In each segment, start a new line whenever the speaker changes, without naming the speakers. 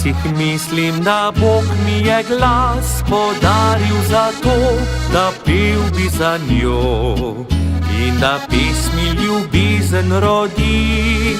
Včasih mislim, da Bog mi je glas podaril zato, da pel bi za njo in da pesmi ljubezen rodi,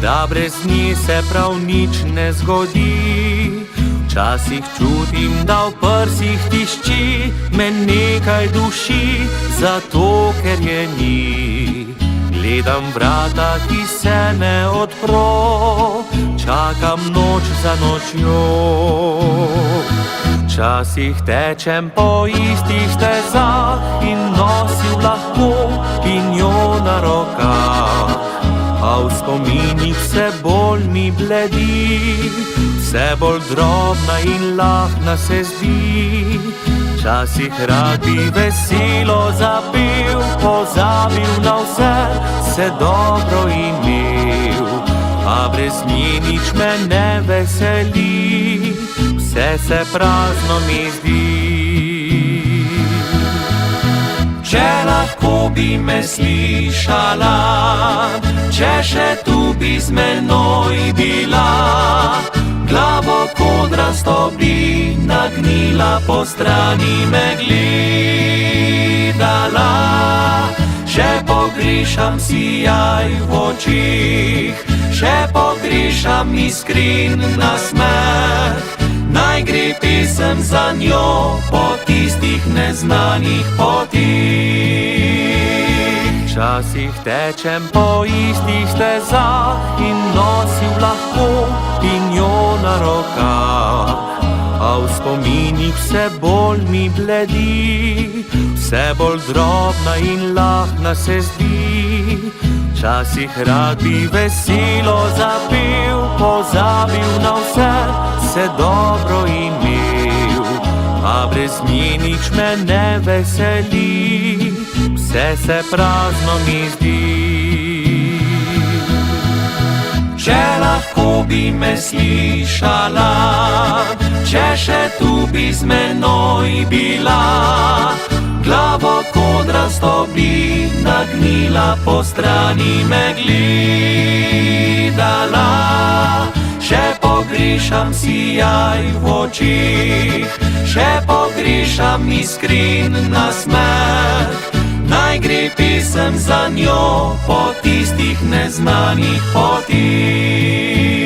da brez nje se prav nič ne zgodi. Včasih čutim, da v prsih tišči me nekaj duši, zato ker je ni. Gledam vrata, ki se ne odpro, čakam noč za nočjo. Včasih tečem po istih stezah in nosil lahko pinjo na rokah, a v spominih vse bolj mi bledi, vse bolj drobna in lahna se zdi. Včasih rad bi veselo zapel, pozabil na vse, se dobro imel, a brez nje nič me ne veseli, vse se prazno mi zdi. Če lahko bi me slišala, če še tu bi z menoj bila, glavo kodrasto bi nagnila, po strani me gledala. Še pogrešam sijaj v očih, še pogrešam iskren nasmeh, naj gre pesem za njo po tistih neznanih potih. Včasih tečem po istih stezah in nosil lahko pinjo na rokah, a v spominih vse bolj mi bledi, vse bolj drobna in lahna se zdi. Včasih rad bi veselo zapel, pozabil na vse, se dobro imel, a brez nje nič me ne veseli, vse se prazno mi zdi. Če lahko bi me slišala, če še tu bi z menoj bila, glavo kodrasto bi nagnila, po strani me gledala. Še pogrešam sijaj v očih, še pogrešam iskren nasmeh, naj gre pesem za njo po tistih neznanih potih.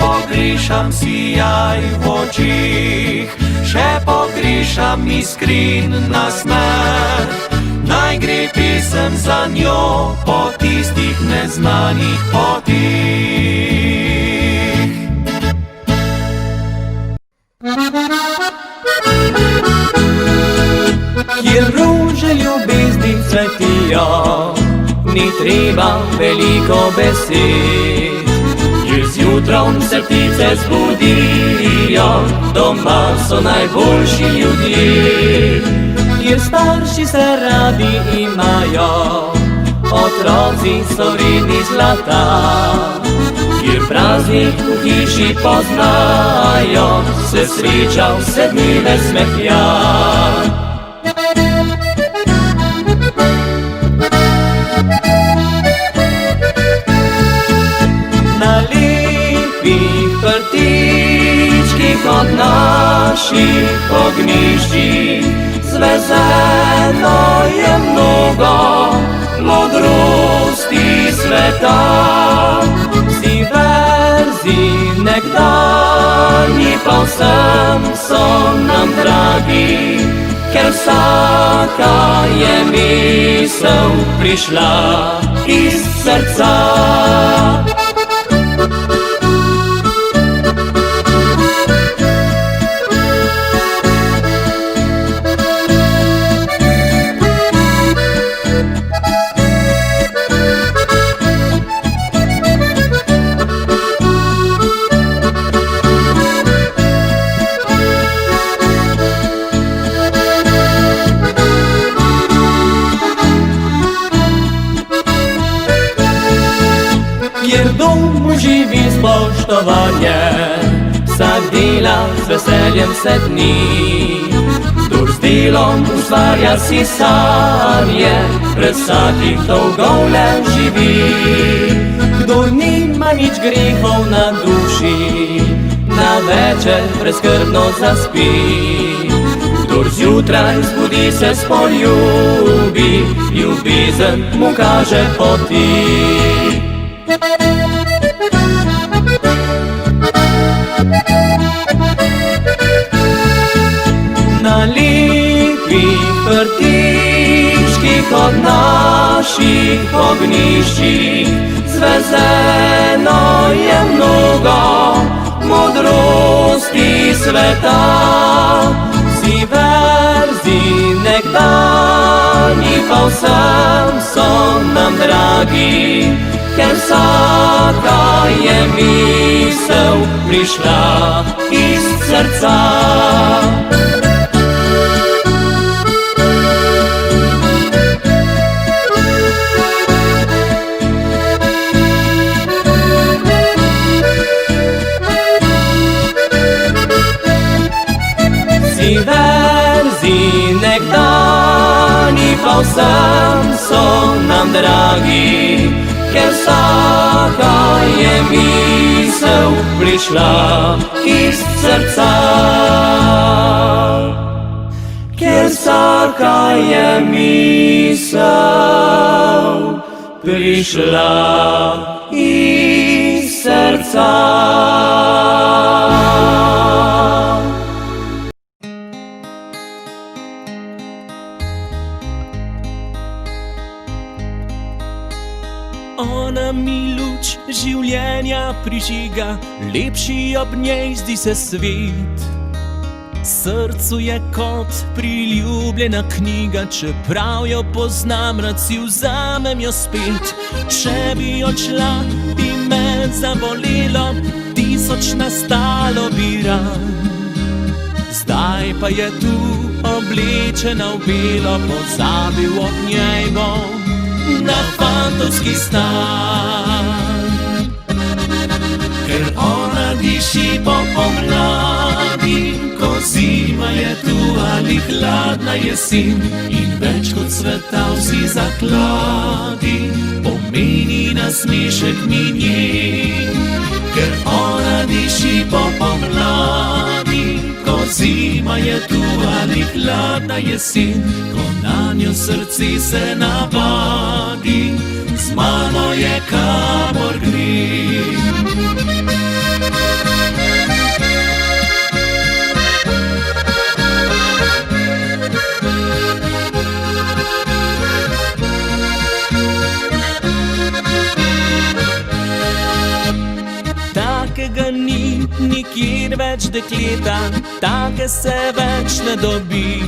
Pogrešam sijaj v očih, še pogrešam iskren nasmeh, naj gre pesem za njo po tistih neznanih potih. Kjer rože ljubezni cvetijo, ni treba veliko besed, zjutrom se ptice zbudijo, doma so najboljši ljudje, kjer starši se radi imajo, otroci so vredni zlata, kjer praznik v hiši poznajo, se sreča vse dneve smehlja. Od naših ognjiščih zvezeno je mnogo modrosti sveta. Vsi verzi nekdanji pa vsem so nam dragi, ker vsaka je misel prišla iz srca. Kjer veseljem se dni. Kdor z delom ustvarja si sanje, brez vsakih dolgov le živi. Kdor nima nič grehov na duši, na večer brezskrbno zaspi. Kdor zjutraj zbudi se spoljubi, ljubezen mu kaže poti. Na lepih prtičkih od naših ognjiščih zvezeno je mnogo modrosti sveta. Vsi verzi nekdanji pa vsem so nam dragi, ker vsaka je misel prišla iz srca. Vsi verzi nekdanji pa vsem so nam dragi, ker vsaka je misel prišla iz srca. Ker vsaka je misel prišla iz srca.
Ona mi luč življenja prižiga, lepši ob njej zdi se svet. Srcu je kot priljubljena knjiga, čeprav jo poznam, rad si vzamem jo spet. Če bi odšla, bi me zabolelo, tisoč nastalo bi ran. Zdaj pa je tu oblečena v belo, pozabil ob njej bom na fantovski stan. Ker ona diši po pomladi, ko zima je tu ali hladna jesen, in več kot sveta vsi zakladi pomeni nasmešek mi njen. Ker ona diši po pomladi, ko zima je tu ali hladna jesen, ko nanjo srce se navadi, z mano je kamor gre. Takega ni nikjer več dekleta, take se več ne dobi.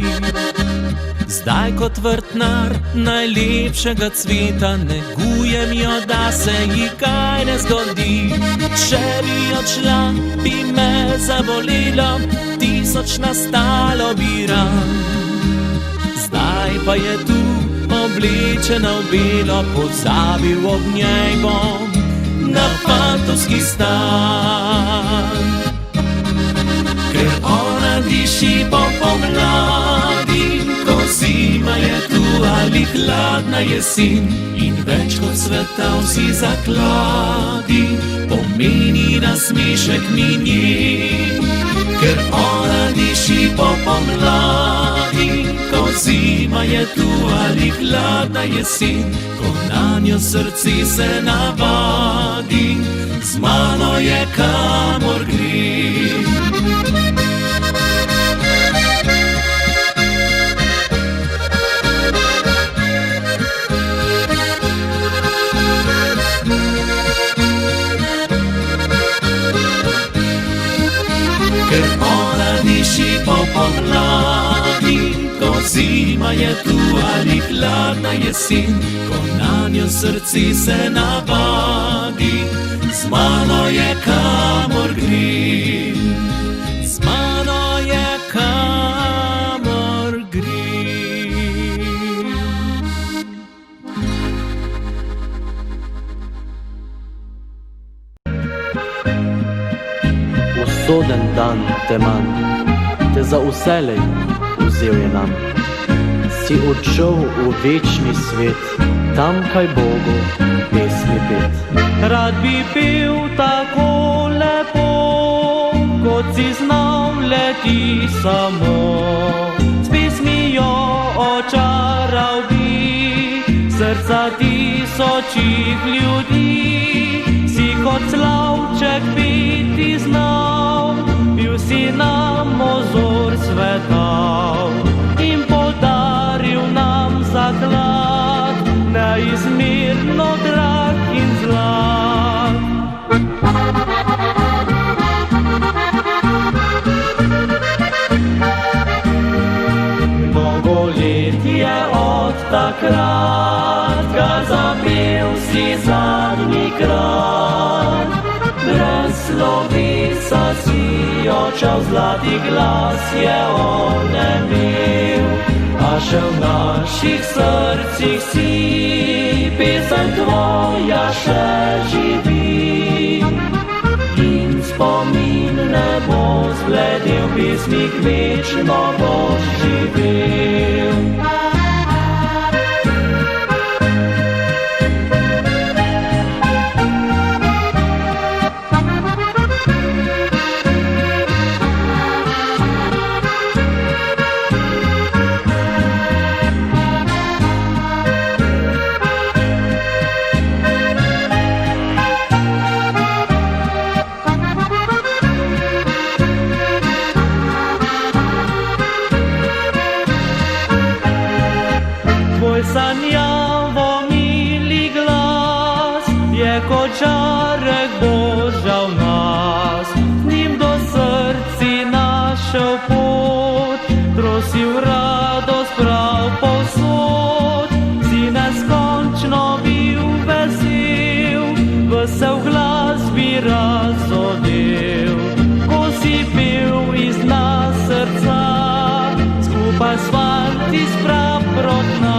Zdaj kot vrtnar najlepšega cveta negujem jo, da se ji kaj ne zgodi. Če bi odšla, bi me zabolelo, tisoč nastalo bi ran. Zdaj pa je tu oblečena v belo, pozabil ob njej bom na fantovski stan. Ker ona diši po pomladi, ko zima je tu ali hladna jesen, in več kot sveta vsi zakladi pomeni nasmešek mi njen. Ker ona diši po pomladi, ko zima je tu ali hladna jesen, ko nanjo srce se navadi, z mano je kamor gre. Ker ona diši po pomladi, ko zima je tu ali hladna jesen, ko nanjo srce se navadi, z mano je kamor gre. Z mano je kamor gre.
Usoden dan teman, za vselej vzel je nam. Si odšel v večni svet, tam kaj Bogu pesmi pet.
Rad bi bil tako lepo, kot si znal le ti samo. S pesmijo očaral bi srca tisočih ljudi. Si kot slavček biti znal, bil si nam ozor svetal in podaril nam zaklad, neizmerno drag in zlat. Mnogo let je od takrat, ga zapel si zadnji krat. Brez slovesa si očal, zlati glas je onemel, a še v naših srcih si pesem tvoja še živi. In spomin ne bo zbledel, pesmih večno boš živel. Sanjavo mili glas je kot žarek Božja v nas, z njim do srci našel pot, trosil radost prav povsod. Si neskončno bil vesel, vesel glas bi razodel, ko si pil iz nas srca, skupaj s fanti sprav proti nam.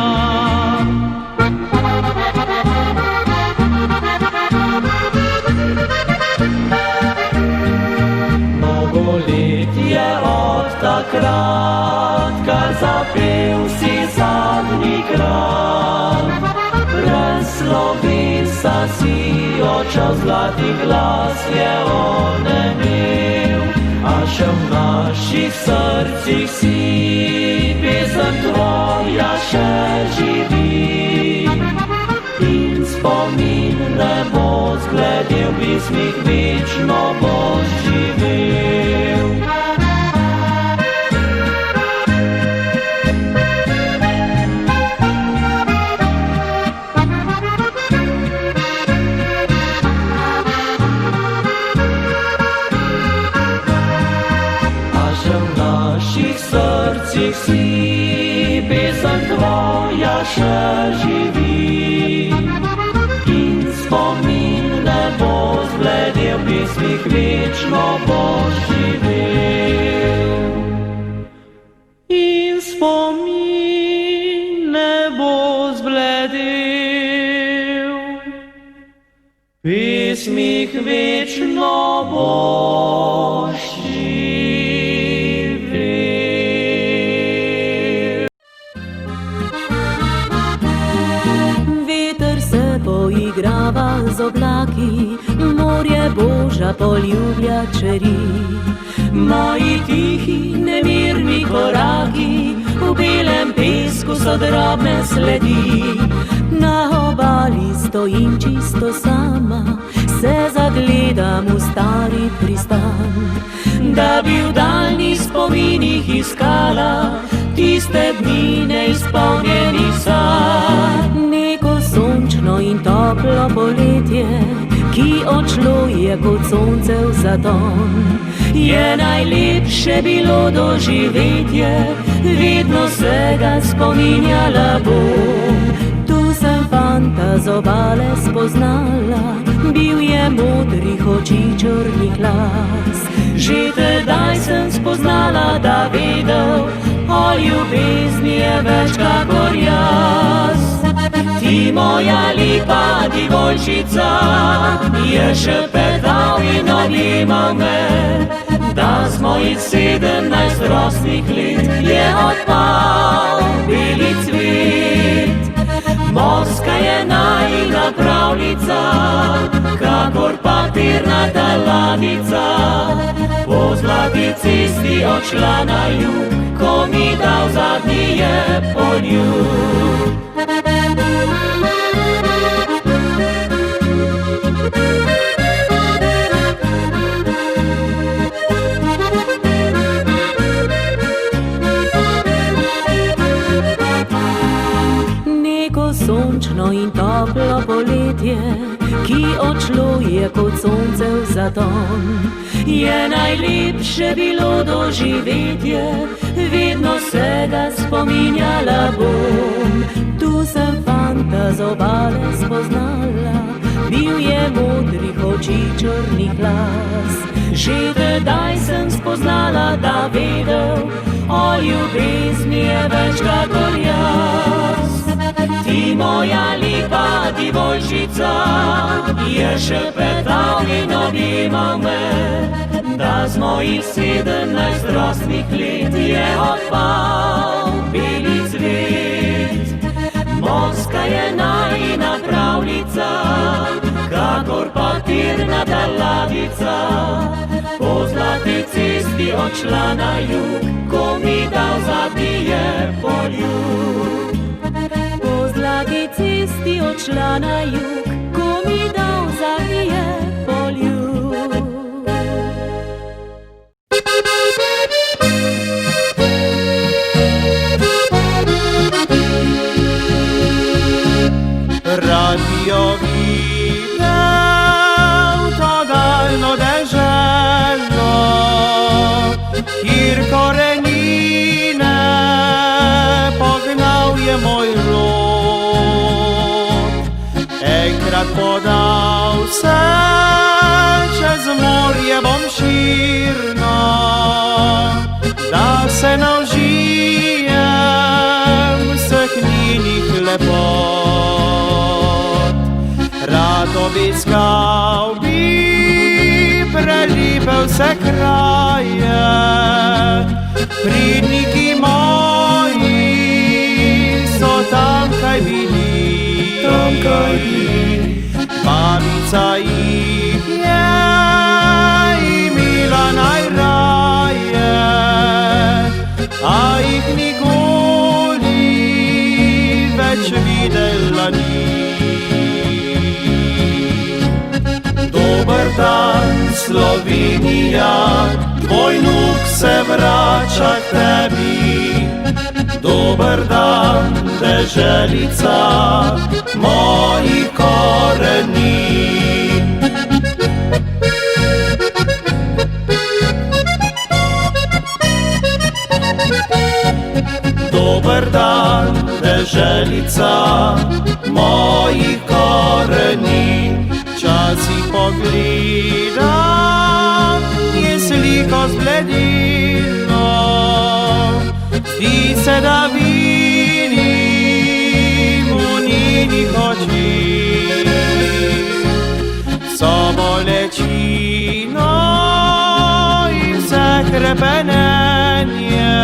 Takrat, kar zapel si zadnji krat. Brez slovesa si očal, zlati glas je onemel, a še v naših srcih si pesem tvoja še živi. In spomin ne bo zbledel, pesmih večno boš živel. Si pesem tvoja še živi. In spomin ne bo zbledel, pesmih večno boš živel. In spomin ne bo zbledel, pesmih večno boš živel.
Poigrava z oblaki, morje Božja poljublja čeri. Moji tihi, nemirni koraki, v belem pesku so drobne sledi. Na obali stojim čisto sama, se zagledam v stari pristan, da bi v daljnih spominih iskala tiste dni neizpolnjenih sanj. Sončno in toplo poletje, ki odšlo je kot sonce v zaton, je najlepše bilo doživetje, vedno se ga spominjala bom. Tu sem fanta z obale spoznala, bil je modrih oči črnih las. Že tedaj sem spoznala, da vedel, o ljubezni je več kakor jaz. Ti moja lepa divoljčica, je šepetal in objemal me, da z mojih 17 rosnih let je odpal beli cvet. Morska je najina pravljica, kakor papirnata ladjica, po zlati cesti odšla na jug, ko mi dal zadnji je poljub. Sončno in toplo poletje, ki odšlo je kot sonce v zaton, je najlepše bilo doživetje, vedno se ga spominjala bom. Tu sem fanta z obale spoznala, bil je modrih oči, črnih las. Že tedaj sem spoznala, da vedel, o ljubezni je več kakor jaz. Ti moja lepa divoljčica, je šepetal in objemal me, da z mojih 17 rosnih let je odpal beli cvet. Morska je najina pravljica, kakor papirnata ladjica, po zlati cesti odšla na jug, ko mi dal zadnji je poljub. Po zlati cesti odšla na jug, ko mi dal zadnji je poljub.
Radio videl to daljno deželo, kjer korenine pognal je moj rod. Enkrat podal se čez morje bom širno, da se naužijem vseh njenih lepot. Rad obiskal bi prelepe vse kraje, pridniki moji so tamkaj bili. Babica jih je imela najraje, a jih nikoli več videla ni. Dober dan, Slovenija, tvoj nuk se vrača k tebi. Dober dan, deželica mojih koreni. Dober dan, deželica mojih koreni. Včasih pogledam, je sliko zbledilo, zdi se, da vidim v njenih očih vso bolečino in vse hrepenenje,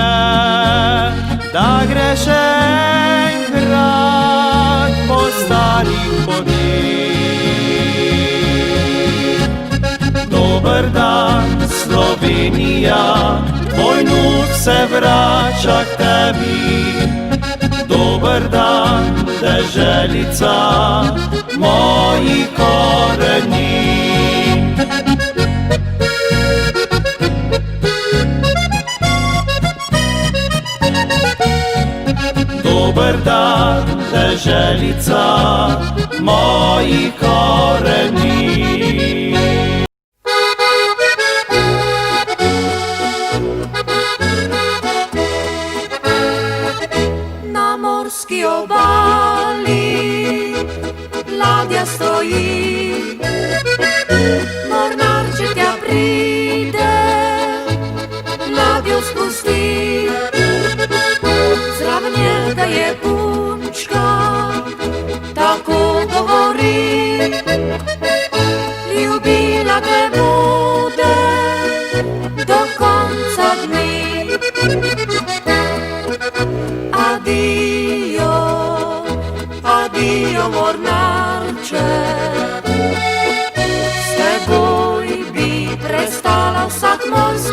da greš enkrat po starih poteh. Dober dan, Slovenija, tvoj nuk se vrača k tebi. Dober dan, deželica mojih koreni. Dober dan, deželica mojih koreni.
Morski obali ladja stoji, mornar če tja pride, ladjo spusti. Zraven njega je punčka, tako govori,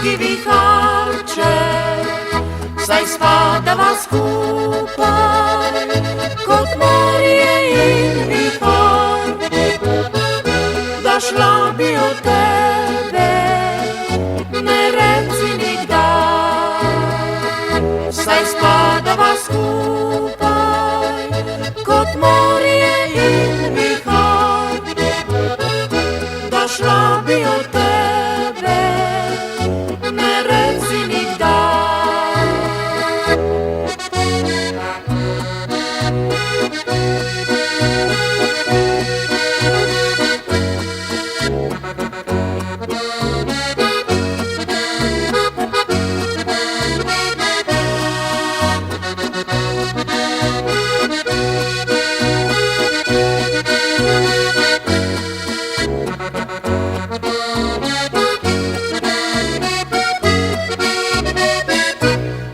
morski viharče, saj spadava skupaj, kot morje in vihar. Da šla bi od tebe, ne reci nikdar, saj spadava skupaj, kot morje in vihar. Da šla bi od tebe, ne reci nikdar.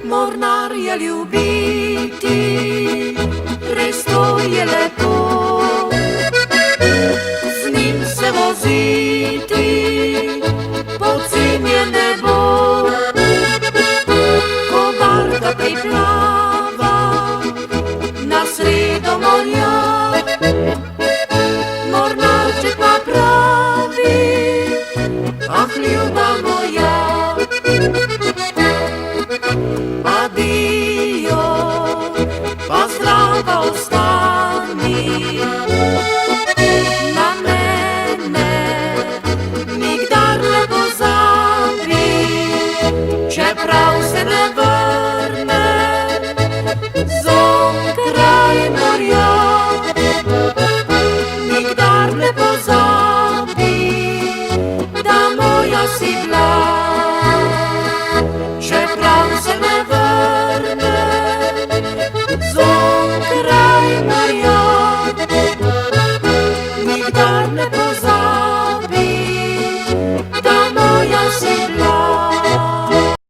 Mornarja ljubiti, res to je lepo, z njim se voziti, pocenjen ne bo. Ko barka priplava na sredo morja, mornarček pa pravi, ah, ljuba moja. Adio, pa zdrava ostani, na mene nikdar ne pozabi, čeprav se ne vrnem z onkraj morja. Nikdar ne pozabi, da moja si bila, čeprav se ne vrnem z